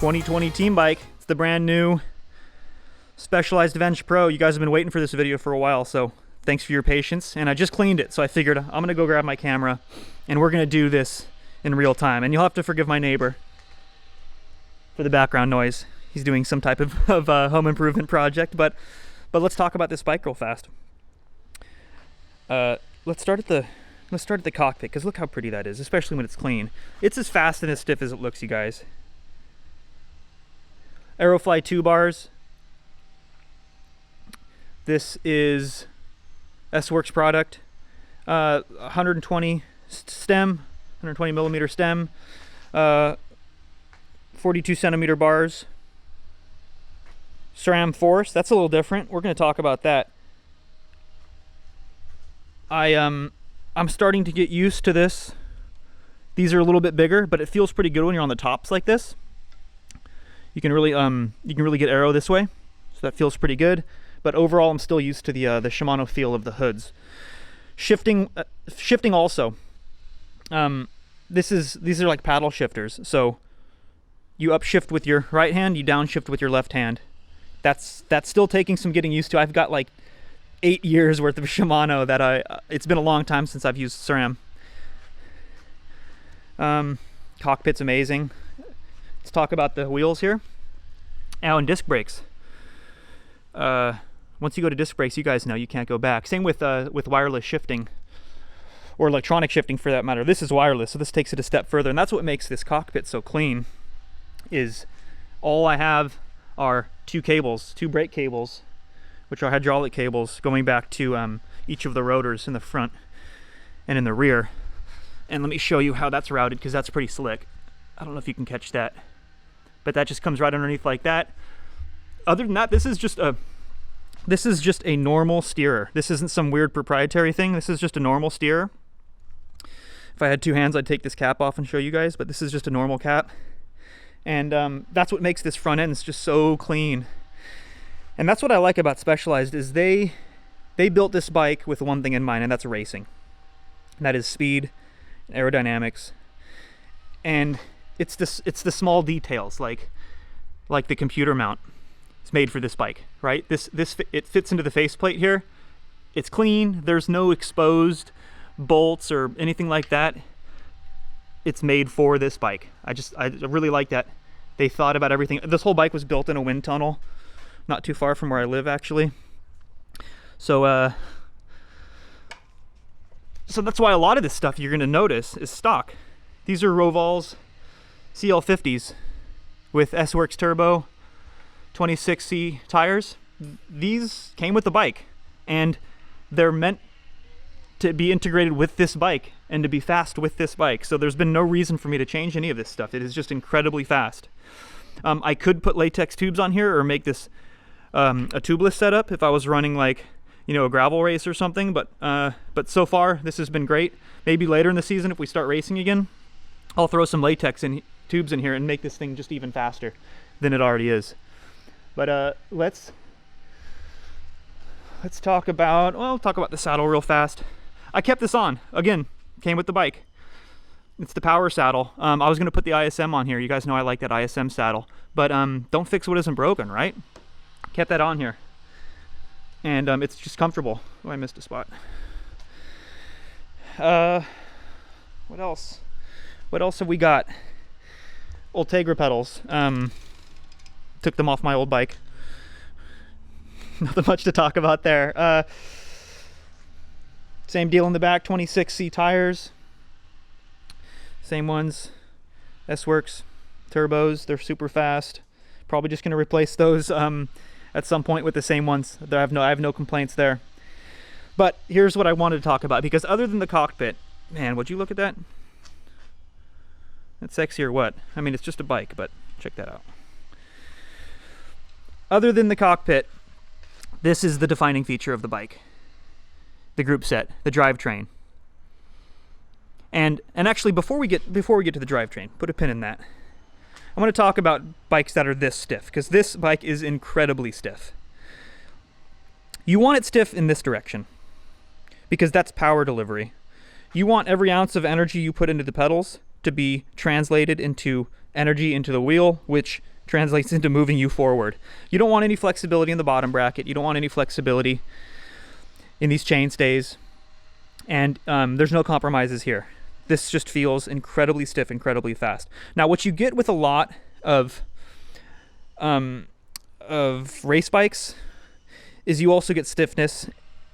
2020 team bike. It's the brand new Specialized Venge Pro. You guys have been waiting for this video for a while, so thanks for your patience. And I just cleaned it, so I figured I'm gonna go grab my camera and we're gonna do this in real time. And you'll have to forgive my neighbor for the background noise. He's doing some type of home improvement project, but let's talk about this bike real fast. Let's start at the cockpit, because look how pretty that is, especially when it's clean. It's as fast and as stiff as it looks, you guys. Aerofly 2 bars. This is S-Works product. 120 stem, 120 millimeter stem. 42 centimeter bars. Sram Force, that's a little different. We're going to talk about that. I'm starting to get used to this. These are a little bit bigger, but it feels pretty good when you're on the tops like this. You can really get aero this way, so that feels pretty good. But overall, I'm still used to the Shimano feel of the hoods. Shifting also. These are like paddle shifters. So you upshift with your right hand, you downshift with your left hand. That's still taking some getting used to. I've got like 8 years worth of Shimano that it's been a long time since I've used SRAM. Cockpit's amazing. Let's talk about the wheels here. Oh, and disc brakes. Once you go to disc brakes, you guys know you can't go back. Same with wireless shifting, or electronic shifting for that matter. This is wireless, so this takes it a step further, and that's what makes this cockpit so clean. Is all I have are two brake cables, which are hydraulic cables going back to each of the rotors in the front and in the rear. And let me show you how that's routed, because that's pretty slick. I don't know if you can catch that, but that just comes right underneath like that. Other than that, this is just a normal steerer. This isn't some weird proprietary thing. This is just a normal steerer. If I had two hands, I'd take this cap off and show you guys, but this is just a normal cap. And that's what makes this front end just so clean. And that's what I like about Specialized, is they built this bike with one thing in mind, and that's racing. And that is speed, aerodynamics, and it's the small details, like the computer mount. It's made for this bike, right? It fits into the faceplate here. It's clean. There's no exposed bolts or anything like that. It's made for this bike. I really like that they thought about everything. This whole bike was built in a wind tunnel, not too far from where I live, actually. So that's why a lot of this stuff you're going to notice is stock. These are Roval CL50s with S-Works turbo, 26C tires. These came with the bike, and they're meant to be integrated with this bike and to be fast with this bike. So there's been no reason for me to change any of this stuff. It is just incredibly fast. I could put latex tubes on here or make this a tubeless setup if I was running like, a gravel race or something, but so far this has been great. Maybe later in the season, if we start racing again, I'll throw some latex tubes in here and make this thing just even faster than it already is. But let's talk about, well, talk about the saddle real fast. I kept this on, again, came with the bike. It's the power saddle. I was gonna put the ISM on here. You guys know I like that ISM saddle, but don't fix what isn't broken, right? Kept that on here. And it's just comfortable. Oh, I missed a spot. What else? What else have we got? Ultegra pedals. Took them off my old bike. Nothing much to talk about there. Same deal in the back, 26C tires. Same ones. S-Works turbos. They're super fast. Probably just going to replace those at some point with the same ones. I have no complaints there. But here's what I wanted to talk about, because other than the cockpit, man, would you look at that? That's sexy or what? I mean, it's just a bike, but check that out. Other than the cockpit, this is the defining feature of the bike. The group set, the drivetrain. And actually, before we get to the drivetrain, put a pin in that. I want to talk about bikes that are this stiff, because this bike is incredibly stiff. You want it stiff in this direction, because that's power delivery. You want every ounce of energy you put into the pedals to be translated into energy into the wheel, which translates into moving you forward. You don't want any flexibility in the bottom bracket. You don't want any flexibility in these chainstays. And there's no compromises here. This just feels incredibly stiff, incredibly fast. Now, what you get with a lot of race bikes is you also get stiffness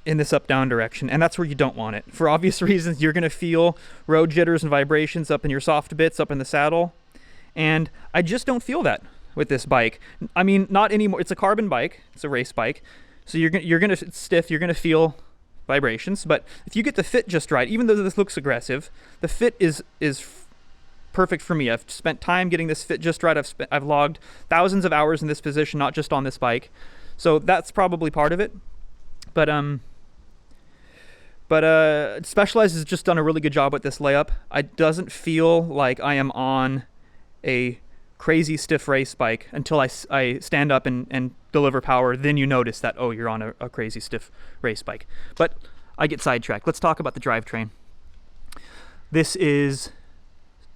in this up-down direction, and that's where you don't want it. For obvious reasons, you're going to feel road jitters and vibrations up in your soft bits, up in the saddle, and I just don't feel that with this bike. I mean, not anymore. It's a carbon bike. It's a race bike, so you're gonna it's stiff. You're gonna feel vibrations, but if you get the fit just right, even though this looks aggressive, the fit is perfect for me. I've spent time getting this fit just right. I've logged thousands of hours in this position, not just on this bike, so that's probably part of it. But Specialized has just done a really good job with this layup. It doesn't feel like I am on a crazy stiff race bike until I stand up and deliver power. Then you notice that, oh, you're on a crazy stiff race bike. But I get sidetracked. Let's talk about the drivetrain. This is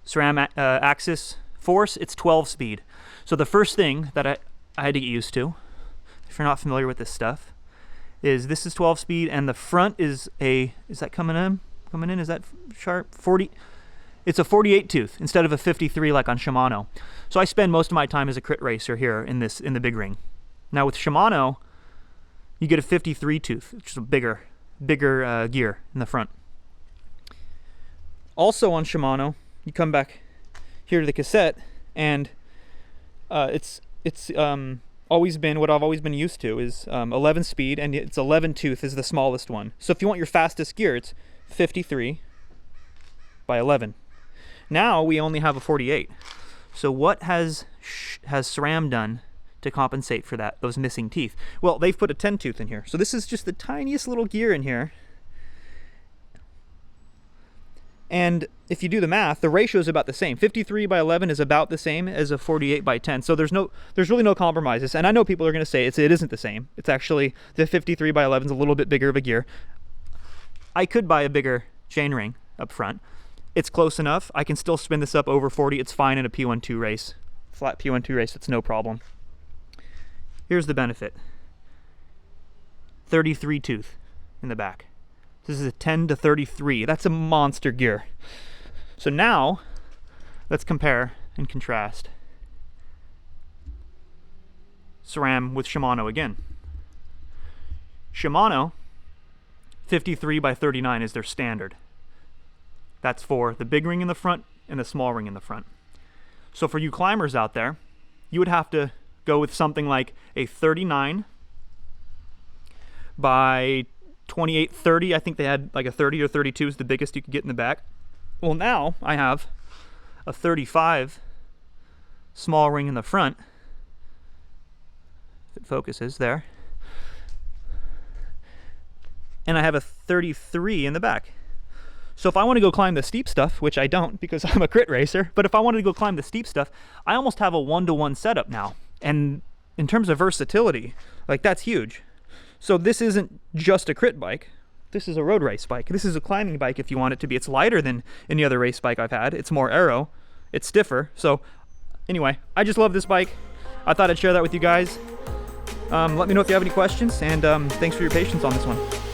Sram AXS Force. It's 12 speed. So the first thing that I had to get used to, if you're not familiar with this stuff, is this is 12 speed, and the front is that coming in? Is that sharp? 40. It's a 48 tooth instead of a 53 like on Shimano. So I spend most of my time as a crit racer here in the big ring. Now with Shimano, you get a 53 tooth, which is a bigger gear in the front. Also on Shimano, you come back here to the cassette, and it's always been what I've always been used to is 11 speed, and it's 11 tooth is the smallest one. So if you want your fastest gear, it's 53 by 11. Now we only have a 48. So what has SRAM done to compensate for those missing teeth? Well, they've put a 10 tooth in here. So this is just the tiniest little gear in here. And if you do the math, the ratio is about the same. 53 by 11 is about the same as a 48 by 10. So there's really no compromises. And I know people are going to say it isn't the same. It's actually, the 53 by 11 is a little bit bigger of a gear. I could buy a bigger chain ring up front. It's close enough. I can still spin this up over 40. It's fine in a P12 race. Flat P12 race, it's no problem. Here's the benefit. 33 tooth in the back. This is a 10 to 33. That's a monster gear. So now, let's compare and contrast SRAM with Shimano again. Shimano, 53 by 39 is their standard. That's for the big ring in the front and the small ring in the front. So for you climbers out there, you would have to go with something like a 39 by 28, 30. I think they had like a 30 or 32 is the biggest you could get in the back. Well, now I have a 35 small ring in the front. If it focuses there. And I have a 33 in the back. So if I want to go climb the steep stuff, which I don't because I'm a crit racer, but if I wanted to go climb the steep stuff, I almost have a 1-to-1 setup now. And in terms of versatility, like that's huge. So this isn't just a crit bike. This is a road race bike. This is a climbing bike if you want it to be. It's lighter than any other race bike I've had. It's more aero. It's stiffer. So anyway, I just love this bike. I thought I'd share that with you guys. Let me know if you have any questions, and thanks for your patience on this one.